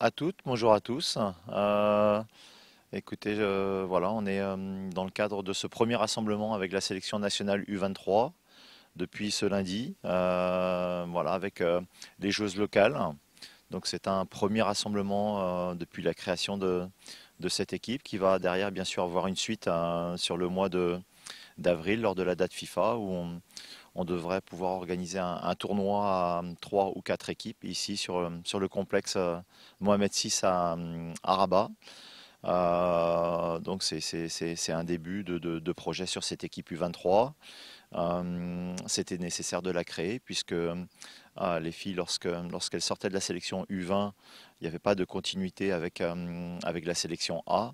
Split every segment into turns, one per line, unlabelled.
à toutes, bonjour à tous. Euh, Écoutez, voilà, on est dans le cadre de ce premier rassemblement avec la sélection nationale U23 depuis ce lundi, voilà, avec les joueuses locales. Donc c'est un premier rassemblement depuis la création de cette équipe qui va derrière bien sûr avoir une suite sur le mois d'avril lors de la date FIFA où on devrait pouvoir organiser un tournoi à 3 ou 4 équipes ici sur le complexe Mohamed VI à Rabat. Donc c'est un début de projet sur cette équipe U23. C'était nécessaire de la créer puisque les filles, lorsqu'elles sortaient de la sélection U20, il n'y avait pas de continuité avec la sélection A.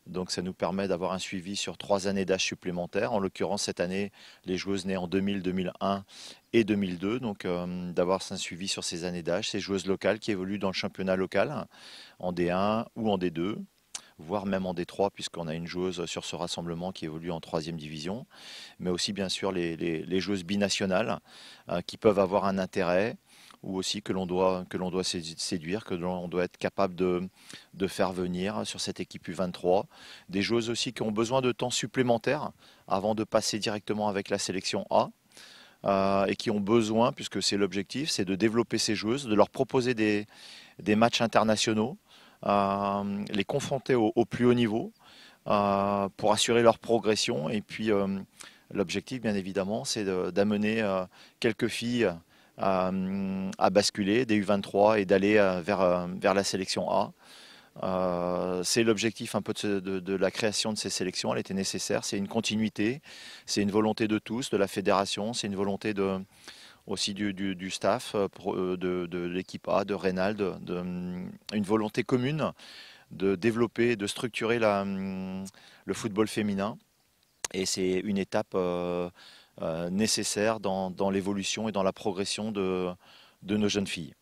Donc ça nous permet d'avoir un suivi sur 3 années d'âge supplémentaires. En l'occurrence, cette année, les joueuses nées en 2000, 2001 et 2002. Donc d'avoir un suivi sur ces années d'âge. Ces joueuses locales qui évoluent dans le championnat local, en D1 ou en D2, voire même en D3, puisqu'on a une joueuse sur ce rassemblement qui évolue en troisième division, mais aussi bien sûr les joueuses binationales qui peuvent avoir un intérêt ou aussi que l'on doit séduire, que l'on doit être capable de faire venir sur cette équipe U23. Des joueuses aussi qui ont besoin de temps supplémentaire avant de passer directement avec la sélection A. Et qui ont besoin, puisque c'est l'objectif, c'est de développer ces joueuses, de leur proposer des matchs internationaux, les confronter au plus haut niveau pour assurer leur progression. Et puis l'objectif, bien évidemment, c'est d'amener quelques filles à basculer des U23 et d'aller vers la sélection A. C'est l'objectif un peu de la création de ces sélections. Elle était nécessaire. C'est une continuité, c'est une volonté de tous, de la fédération, c'est une volonté aussi du staff, de l'équipe A, de Reynald, une volonté commune de développer, de structurer le football féminin. Et c'est une étape nécessaire dans l'évolution et dans la progression de nos jeunes filles.